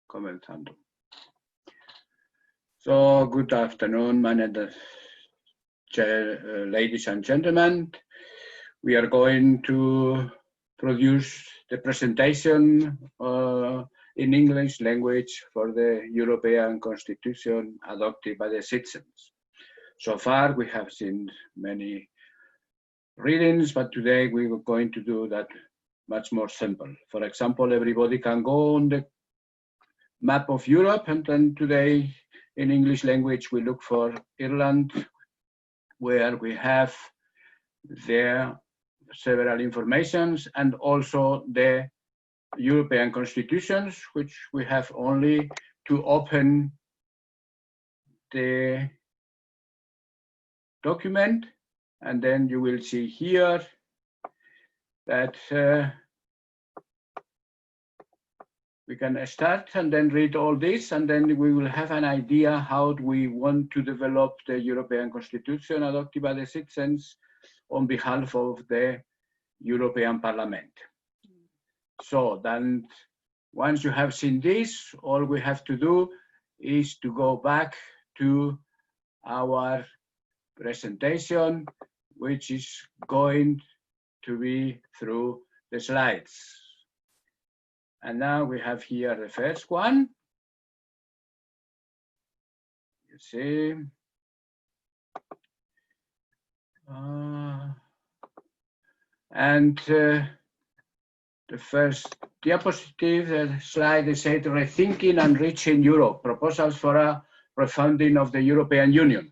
comenzando. So, good afternoon, ladies and gentlemen. We are going to produce the presentation in English language for the European Constitution adopted by the citizens. So far, we have seen many readings, but today we are going to do that much more simple. For example, everybody can go on the map of Europe, and then today in English language we look for Ireland, where we have there several informations, and also the European constitutions, which we have only to open the document, and then you will see here that we can start and then read all this, and then we will have an idea how we want to develop the European Constitution adopted by the citizens on behalf of the European Parliament. So then, once you have seen this, all we have to do is to go back to our presentation, which is going to be through the slides. And now we have here the first one. You see. The first diapositive slide is said Rethinking and Reaching Europe, proposals for a refounding of the European Union.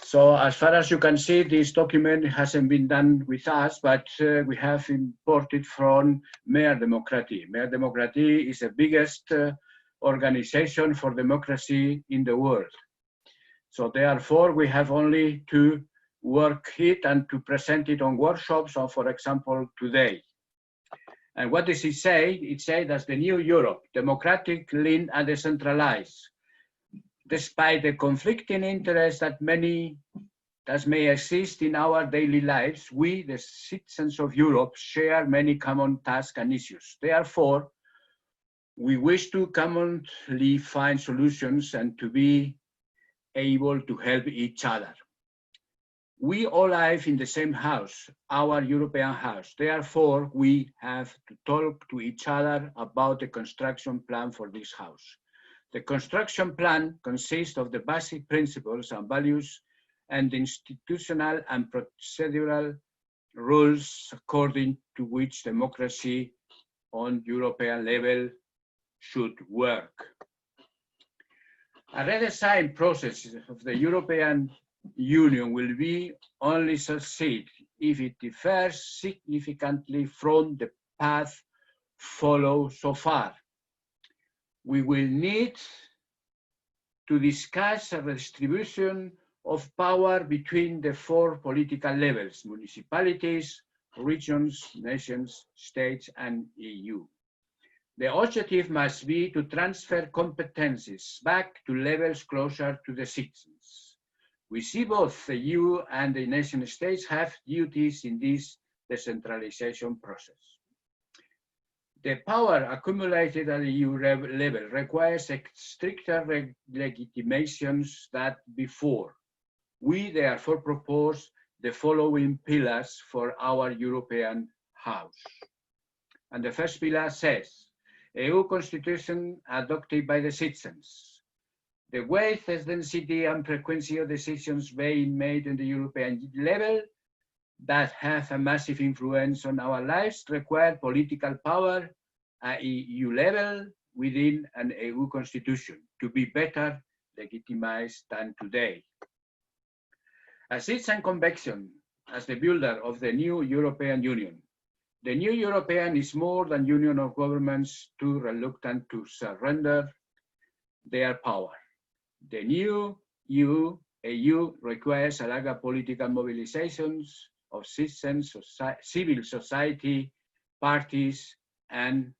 So as far as you can see, this document hasn't been done with us, but we have imported from Mehr Demokratie. Mehr Demokratie is the biggest organization for democracy in the world. So therefore, we have only to work it and to present it on workshops, or for example, today. And what does it say? It says that the new Europe, democratic, lean, and decentralized. Despite the conflicting interests that may exist in our daily lives, we, the citizens of Europe, share many common tasks and issues. Therefore, we wish to commonly find solutions and to be able to help each other. We all live in the same house, our European house. Therefore, we have to talk to each other about the construction plan for this house. The construction plan consists of the basic principles and values and institutional and procedural rules according to which democracy on European level should work. A redesign process of the European Union will be only succeed if it differs significantly from the path followed so far. We will need to discuss a redistribution of power between the four political levels: municipalities, regions, nations, states, and EU. The objective must be to transfer competencies back to levels closer to the citizens. We see both the EU and the nation states have duties in this decentralization process. The power accumulated at the EU level requires stricter legitimations than before. We therefore propose the following pillars for our European house. And the first pillar says, EU Constitution adopted by the citizens. The weight, density, and frequency of decisions being made on the European level that have a massive influence on our lives require political power at EU level within an EU constitution to be better legitimized than today. A citizen conviction as the builder of the new European Union. The new European is more than union of governments too reluctant to surrender their power. The new EU requires a larger political mobilizations of citizens, civil society, parties, and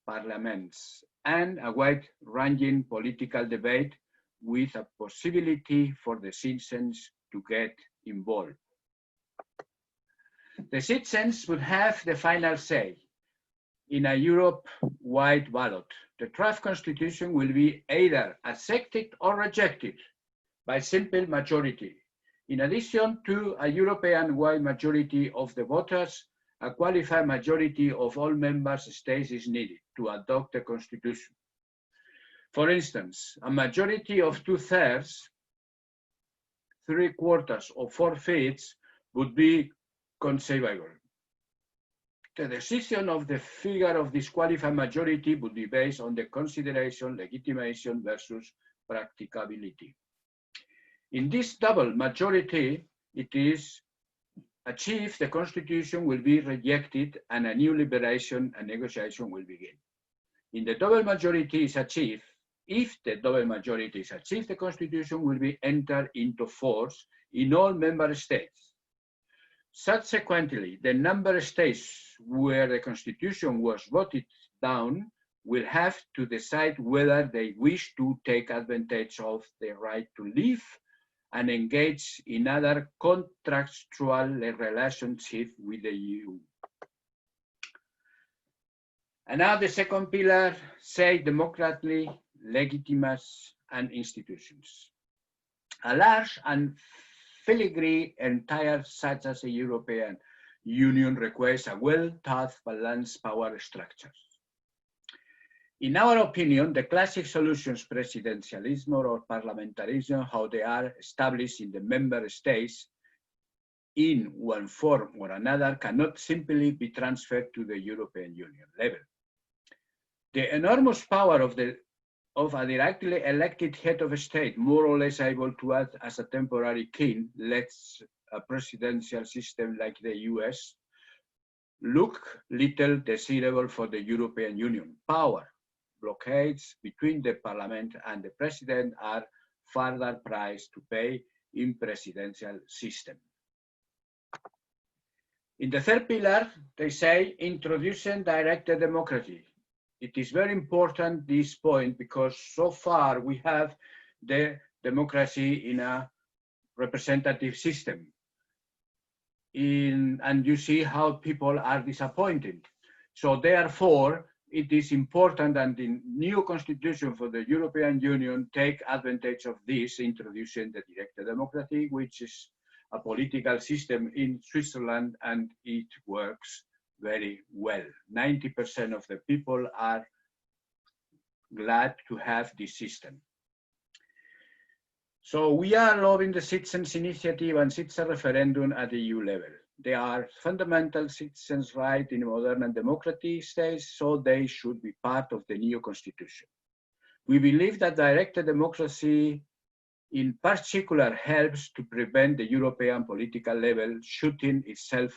parliaments, and a wide-ranging political debate with a possibility for the citizens to get involved. The citizens would have the final say. in a Europe-wide ballot. The draft constitution will be either accepted or rejected by simple majority. In addition to a European-wide majority of the voters, a qualified majority of all member states is needed to adopt the constitution. For instance, a majority of 2/3, 3/4, or 4/5 would be conceivable. The decision of the figure of this qualified majority would be based on the consideration, legitimation versus practicability. In this double majority, it is achieved, the constitution will be rejected and a new liberation and negotiation will begin. In the double majority is achieved, if the double majority is achieved, the constitution will be entered into force in all member states. Subsequently, the number of states where the constitution was voted down will have to decide whether they wish to take advantage of the right to live and engage in other contractual relationship with the EU. And now the second pillar, say democratically, legitimacy and institutions. A large and filigree entire such as the European Union requires a well-thought, balanced power structure. In our opinion, the classic solutions, presidentialism or parliamentarism, how they are established in the member states in one form or another, cannot simply be transferred to the European Union level. The enormous power of a directly elected head of state, more or less able to act as a temporary king, lets a presidential system like the US look little desirable for the European Union. Power blockades between the parliament and the president are further price to pay in presidential system. In the third pillar, they say introducing directed democracy. It is very important, this point, because so far we have the democracy in a representative system. And you see how people are disappointed. So therefore, it is important that the new constitution for the European Union take advantage of this, introducing the directed democracy, which is a political system in Switzerland, and it works very well. 90% of the people are glad to have this system. So we are loving the citizens' initiative and citizen referendum at the EU level. They are fundamental citizens' rights in modern and democratic states, so they should be part of the new constitution. We believe that directed democracy in particular helps to prevent the European political level shooting itself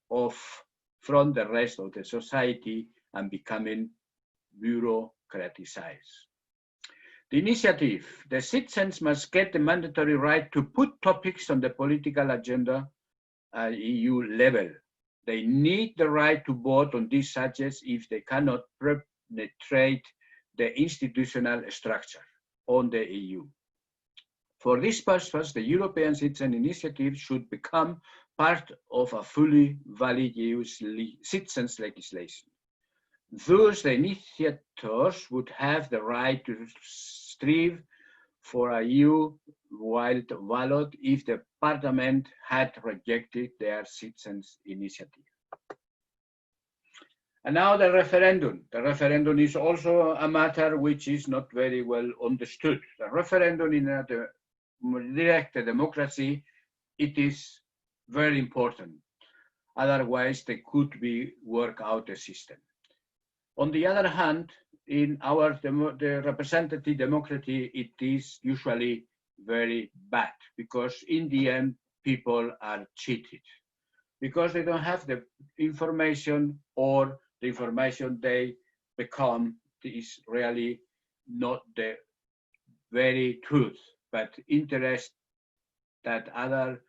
off from the rest of the society and becoming bureaucratized. The initiative, the citizens must get the mandatory right to put topics on the political agenda at EU level. They need the right to vote on these subjects if they cannot penetrate the institutional structure on the EU. For this purpose, the European Citizen Initiative should become part of a fully valid EU citizens legislation. Thus, the initiators would have the right to strive for a EU-wide ballot if the Parliament had rejected their citizens' initiative. And now the referendum. The referendum is also a matter which is not very well understood. The referendum in the direct democracy, it is very important. Otherwise, they could be work out a system. On the other hand, in our the representative democracy, it is usually very bad because in the end, people are cheated because they don't have the information, or the information they become is really not the very truth, but interest that other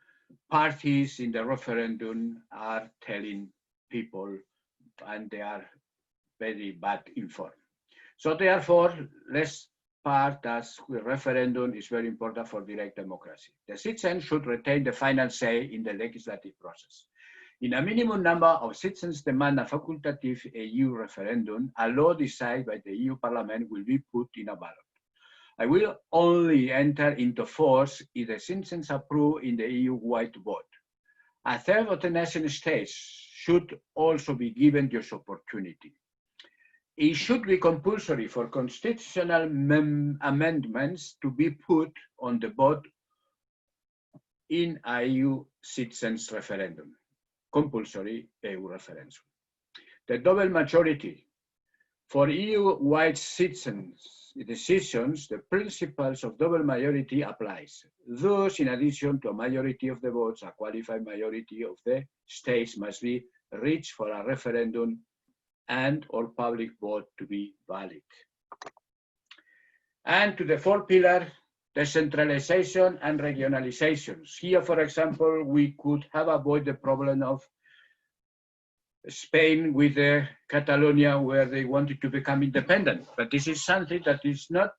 parties in the referendum are telling people, and they are very bad informed. So therefore, let's part as the referendum is very important for direct democracy. The citizens should retain the final say in the legislative process. In a minimum number of citizens demand a facultative EU referendum, a law decided by the EU Parliament will be put in a ballot. I will only enter into force if the citizens approve in the EU-wide vote. A third of the nation states should also be given this opportunity. It should be compulsory for constitutional amendments to be put on the vote in a EU citizens referendum, compulsory EU referendum. The double majority. For EU-wide citizens decisions, the principles of double majority applies. Thus, in addition to a majority of the votes, a qualified majority of the states must be reached for a referendum and or public vote to be valid. And to the fourth pillar, decentralization and regionalizations. Here, for example, we could have avoided the problem of Spain with Catalonia, where they wanted to become independent. But this is something that is not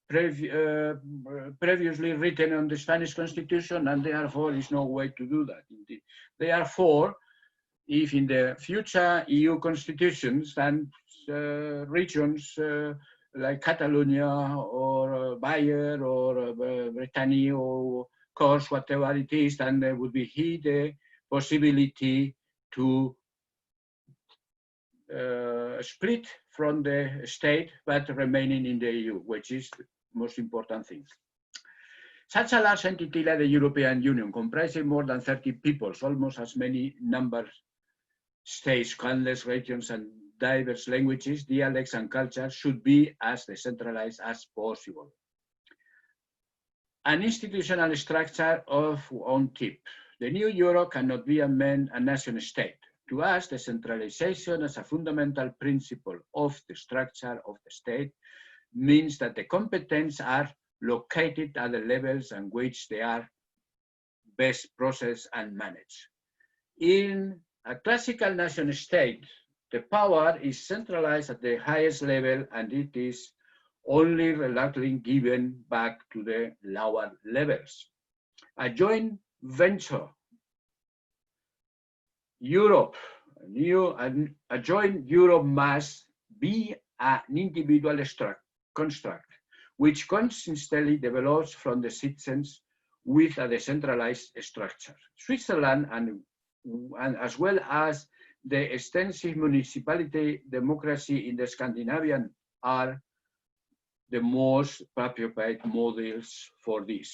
previously written on the Spanish Constitution, and therefore is no way to do that. Indeed. Therefore, if in the future EU constitutions and regions like Catalonia or Bayer or Brittany or Corse, whatever it is, then there would be the possibility to split from the state, but remaining in the EU, which is the most important thing. Such a large entity like the European Union, comprising more than 30 peoples, almost as many number states, countless regions, and diverse languages, dialects, and cultures, should be as decentralized as possible. An institutional structure of one type. The new euro cannot be a nation state. To us, decentralization as a fundamental principle of the structure of the state means that the competence are located at the levels on which they are best processed and managed. In a classical nation state, the power is centralized at the highest level, and it is only reluctantly given back to the lower levels. A joint venture Europe, a joint Europe must be an individual construct, which consistently develops from the citizens with a decentralized structure. Switzerland and as well as the extensive municipality democracy in the Scandinavian are the most appropriate models for this.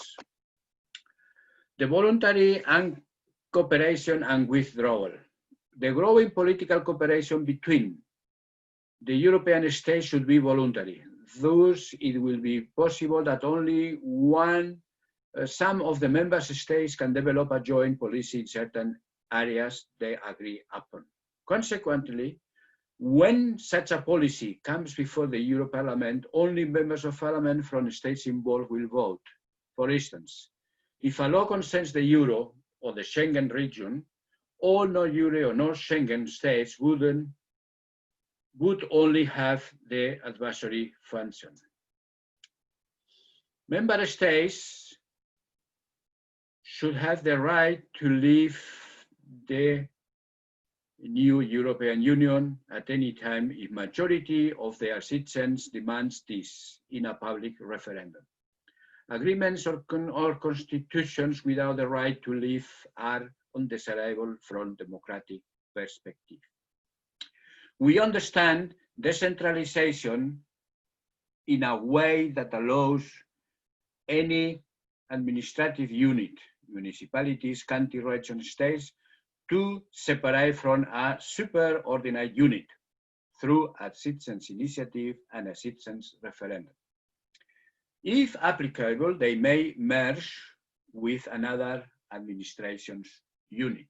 The voluntary and cooperation and withdrawal. The growing political cooperation between the European states should be voluntary. Thus, it will be possible that only some of the member states can develop a joint policy in certain areas they agree upon. Consequently, when such a policy comes before the Euro Parliament, only members of Parliament from the states involved will vote. For instance, if a law concerns the Euro or the Schengen region, all non-Euro or non-Schengen states would only have the advisory function. Member states should have the right to leave the new European Union at any time if majority of their citizens demands this in a public referendum. Agreements or constitutions without the right to leave are undesirable from democratic perspective. We understand decentralization in a way that allows any administrative unit, municipalities, country, region, states, to separate from a superordinate unit through a citizens' initiative and a citizens' referendum. If applicable, they may merge with another administration's unit.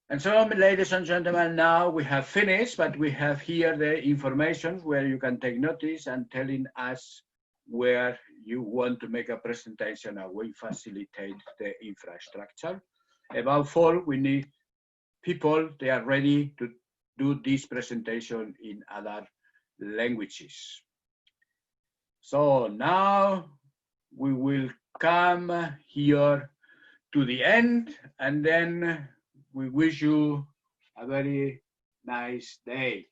And so, ladies and gentlemen, now we have finished, but we have here the information where you can take notice and telling us where you want to make a presentation and we facilitate the infrastructure. Above all, we need people, they are ready to do this presentation in other languages. So now we will come here to the end, and then we wish you a very nice day.